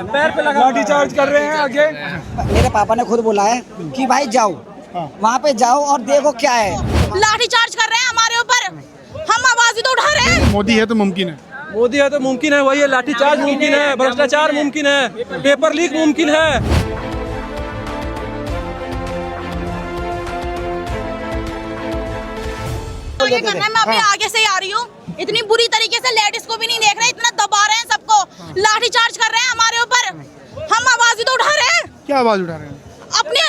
पैर पे लगा लाठी चार्ज कर रहे हैं आगे। मेरे पापा ने खुद बोला है कि भाई जाओ वहाँ पे जाओ और देखो क्या है। लाठी चार्ज कर रहे हैं हमारे ऊपर, हम आवाज तो उठा रहे हैं। मोदी है तो मुमकिन है, मोदी है तो मुमकिन है, वही है, लाठी चार्ज मुमकिन है, भ्रष्टाचार मुमकिन है, पेपर लीक मुमकिन है। तो ये करना है, मैं अभी आगे से ही आ रही हूँ। इतनी बुरी तरीके से लेडीज को भी नहीं देख रहे, इतना दबा रहे हैं सबको, लाठी चार्ज कर रहे हैं हमारे ऊपर, हम आवाज तो उठा रहे हैं। क्या आवाज उठा रहे हैं? अपने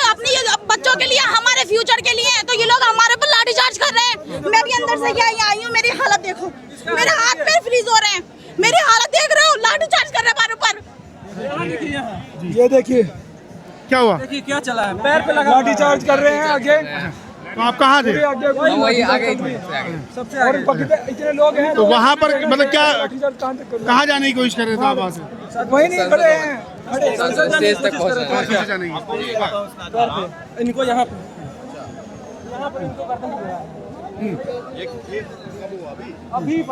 बच्चों के लिए, हमारे फ्यूचर के लिए, तो ये लोग हमारे ऊपर लाठी चार्ज कर रहे हैं। मैं भी अंदर से क्या आई हूँ, मेरी हालत देखो, मेरे हाथ पैर फ्रीज हो रहे हैं, मेरी हालत देख रहे हो, लाठी चार्ज कर रहे हैं हमारे ऊपर। ये देखिए क्या हुआ? देखिए क्या चला है, पैर पे लगा लाठी चार्ज कर रहे हैं आगे। तो आप कहाँ थे? वही आगे सबसे आगे इतने लोग हैं। तो वहाँ पर मतलब क्या कहाँ जाने की कोशिश कर रहे थे आप? वहाँ से वही नहीं खड़े हैं, स्टेज तक कहाँ जाने की? इनको यहाँ पे अभी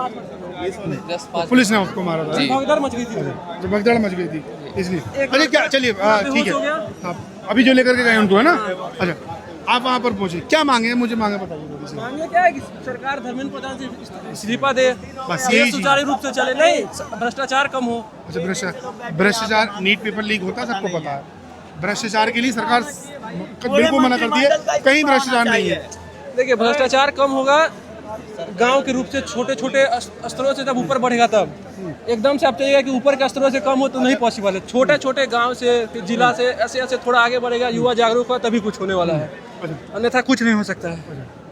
पुलिस ने उसको मारा था, भगदड़ मच गई थी। जो भगदड़ मच गई थी इसलिए। अच्छा क्या, चलिए ठीक है, आप अभी जो लेकर के गए उनको, है ना? अच्छा आप वहाँ पर पहुँचे, क्या मांगे हैं? मुझे मांगे बताइए थोड़ी सी। मांगे क्या है कि सरकार धर्मेंद्र प्रधान से इस्तीफा दे, बस ये यही सुचारू रूप से चले, नहीं भ्रष्टाचार कम हो। अच्छा भ्रष्टाचार, नीट पेपर लीक होता है, सबको पता है। भ्रष्टाचार के लिए सरकार बिल्कुल मना करती है, कहीं भ्रष्टाचार नहीं है। देखिए भ्रष्टाचार कम होगा गांव के रूप से, छोटे छोटे स्तरों से जब ऊपर बढ़ेगा तब एकदम से आप चाहिएगा कि ऊपर के स्तरों से कम हो तो नहीं पॉसिबल है। छोटे छोटे गांव से, जिला से, ऐसे ऐसे थोड़ा आगे बढ़ेगा, युवा जागरूक हो तभी कुछ होने वाला है, अन्यथा कुछ नहीं हो सकता है।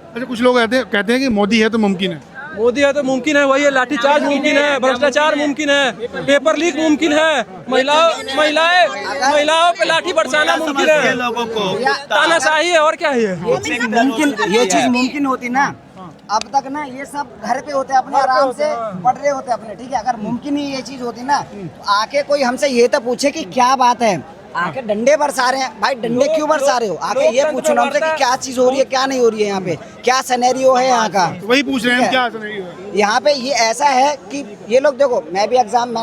अच्छा कुछ लोग कहते हैं कि मोदी है तो मुमकिन है। मोदी है तो मुमकिन है, वही है, लाठी चार्ज मुमकिन है, भ्रष्टाचार मुमकिन है, पेपर लीक मुमकिन है, महिलाओं पे लाठी बरसाना मुमकिन है, तानाशाही है, और क्या है? मुमकिन ये चीज मुमकिन होती ना, अब तक ना ये सब घर पे होते अपने आराम से पढ़ रहे होते अपने, ठीक है। अगर मुमकिन ही ये चीज होती ना, तो आके कोई हमसे ये तो पूछे कि क्या बात है, आके डंडे बरसा रहे हैं, भाई डंडे क्यों बरसा रहे हो? आके ये पूछो ना हमसे कि क्या चीज हो रही है, क्या नहीं हो रही है, यहाँ पे क्या सिनेरियो है यहाँ का, वही पूछ रहे हैं क्या सिनेरियो है यहाँ पे। ये ऐसा है कि ये लोग देखो, मैंने भी एग्जाम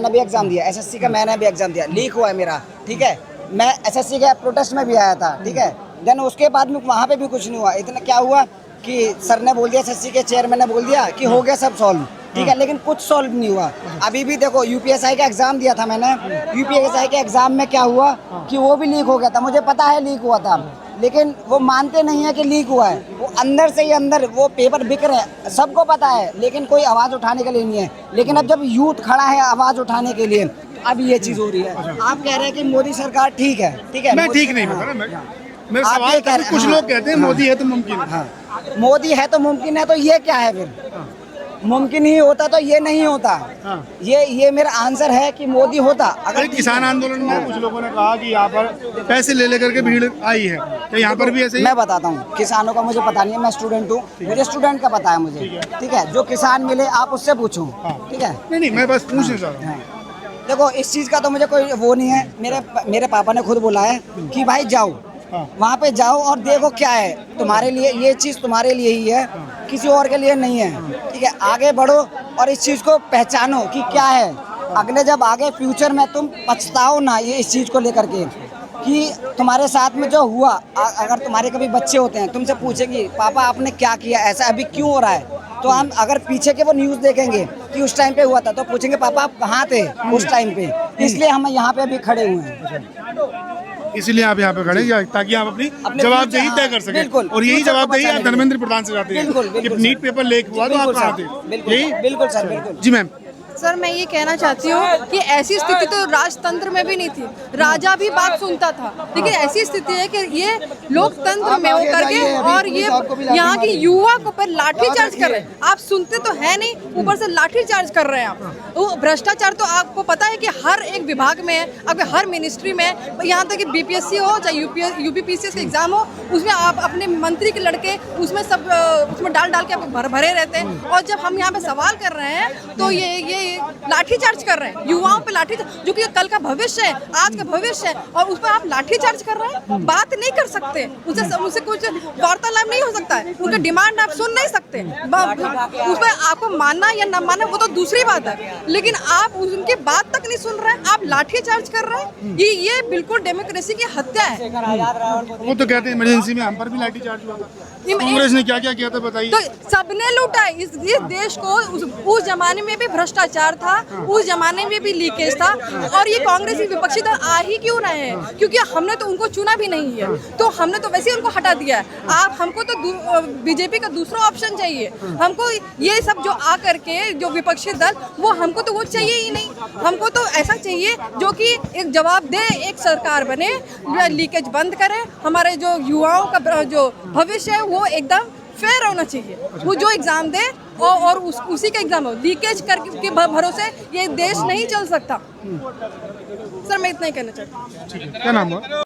दिया, एसएससी का मैंने भी एग्जाम दिया, लीक हुआ है मेरा, ठीक है। मैं एसएससी के प्रोटेस्ट में भी आया था, ठीक है। देन उसके बाद में वहाँ पे भी कुछ नहीं हुआ। इतना क्या हुआ कि सर ने बोल दिया, एसएससी के चेयरमैन ने बोल दिया कि हो गया सब सॉल्व, ठीक है, लेकिन कुछ सॉल्व नहीं हुआ। अभी भी देखो यूपीएसआई का एग्जाम दिया था मैंने, यूपीएसआई के एग्जाम में क्या हुआ कि वो भी लीक हो गया था, मुझे पता है लीक हुआ था, लेकिन वो मानते नहीं है कि लीक हुआ है। वो अंदर से ही अंदर वो पेपर बिक रहे हैं, सबको पता है, लेकिन कोई आवाज़ उठाने के लिए नहीं है। लेकिन अब जब यूथ खड़ा है आवाज़ उठाने के लिए, अब ये चीज़ हो रही है। आप कह रहे हैं कि मोदी सरकार ठीक है, ठीक है, मैं ठीक नहीं बता रहा, मेरा आप सवाल ये कह रहे हैं, कुछ लोग कहते हैं मोदी है तो मुमकिन है। मोदी है तो मुमकिन है, तो ये क्या है फिर? मुमकिन ही होता तो ये नहीं होता। ये मेरा आंसर है कि मोदी होता। अगर किसान आंदोलन में कुछ लोगों ने कहा कि यहाँ पर पैसे ले लेकर के भीड़ आई है, तो यहाँ पर भी ऐसे ही? मैं बताता हूँ, किसानों का मुझे पता नहीं है, मैं स्टूडेंट हूँ, मुझे स्टूडेंट का पता है मुझे, ठीक है। जो किसान मिले आप उससे पूछो, ठीक है। नहीं मैं बस पूछना चाह रहा हूँ। देखो इस चीज़ का तो मुझे कोई वो नहीं है। मेरे पापा ने खुद बोला है कि भाई जाओ वहाँ पे जाओ और देखो क्या है, तुम्हारे लिए ये चीज़ तुम्हारे लिए ही है, किसी और के लिए नहीं है, ठीक है। आगे बढ़ो और इस चीज़ को पहचानो कि क्या है। अगले जब आगे फ्यूचर में तुम पछताओ ना ये इस चीज़ को लेकर के, कि तुम्हारे साथ में जो हुआ, अगर तुम्हारे कभी बच्चे होते हैं तुमसे पूछेंगे पापा आपने क्या किया, ऐसा अभी क्यों हो रहा है, तो हम अगर पीछे के वो न्यूज़ देखेंगे कि उस टाइम पे हुआ था, तो पूछेंगे पापा आप कहाँ थे उस टाइम पे। इसलिए हम यहाँ पे अभी खड़े हुए हैं, इसलिए आप यहाँ पे खड़े हैं ताकि आप अपनी जवाबदेही तय कर सकें। और यही जवाबदेही आप धर्मेंद्र प्रधान से जाते हैं कि नीट पेपर लीक हुआ तो आप कहाँ थे? यही? बिल्कुल सर, बिल्कुल। जी मैम। सर मैं ये कहना चाहती हूँ कि ऐसी स्थिति तो राजतंत्र में भी नहीं थी, राजा भी बात सुनता था, लेकिन ऐसी स्थिति है कि ये लोकतंत्र में होकर के और ये यहाँ की युवा को पर लाठी चार्ज कर रहे हैं। आप सुनते तो है नहीं, ऊपर से लाठी चार्ज कर रहे हैं आप। वो भ्रष्टाचार तो आपको पता है कि हर एक विभाग में है, अगर हर मिनिस्ट्री में, यहाँ तक कि बीपीएससी हो चाहे यूपीपीसीएस का एग्जाम हो, उसमें आप अपने मंत्री के लड़के उसमें सब उसमें डाल के आप भरे रहते हैं। और जब हम यहाँ पे सवाल कर रहे हैं तो ये लाठीचार्ज कर रहे हैं युवाओं पे, लाठीचार्ज जो कि कल का भविष्य है, आज का भविष्य है, और उस पर आप लाठीचार्ज कर रहे हैं। बात नहीं कर सकते, उनसे कुछ वार्तालाप नहीं हो सकता है, उनका डिमांड आप सुन नहीं सकते। उस पर आपको मानना या न मानना वो तो दूसरी बात है, लेकिन आप उनकी बात तक नहीं सुन रहे हैं, आप लाठीचार्ज कर रहे हैं। ये बिल्कुल डेमोक्रेसी की हत्या है। वो तो कहते हैं इमरजेंसी में हम पर भी लाठीचार्ज हुआ था, कांग्रेस ने क्या क्या किया था बताइए। तो सबने लूटा इस देश को। उस जमाने में भी भ्रष्टाचार था, उस जमाने में भी लीकेज था, और ये कांग्रेसी विपक्षी दल आ ही क्यों रहे हैं? क्योंकि हमने तो उनको चुना भी नहीं है, तो हमने तो वैसे ही उनको हटा दिया है। आप हमको तो बीजेपी का दूसरा ऑप्शन चाहिए। हमको ये सब जो आ करके जो विपक्षी दल, वो हमको तो वो चाहिए ही नहीं। हमको तो ऐसा चाहिए जो कि एक जवाब दे, एक सरकार बने, लीकेज बंद करे, हमारे जो युवाओं का जो भविष्य है वो एकदम फेयर होना चाहिए। वो जो एग्जाम दे और उसी का एग्जाम हो। लीकेज करके भरोसे ये देश नहीं चल सकता। सर मैं इतना ही कहना चाहती हूँ। क्या नाम है?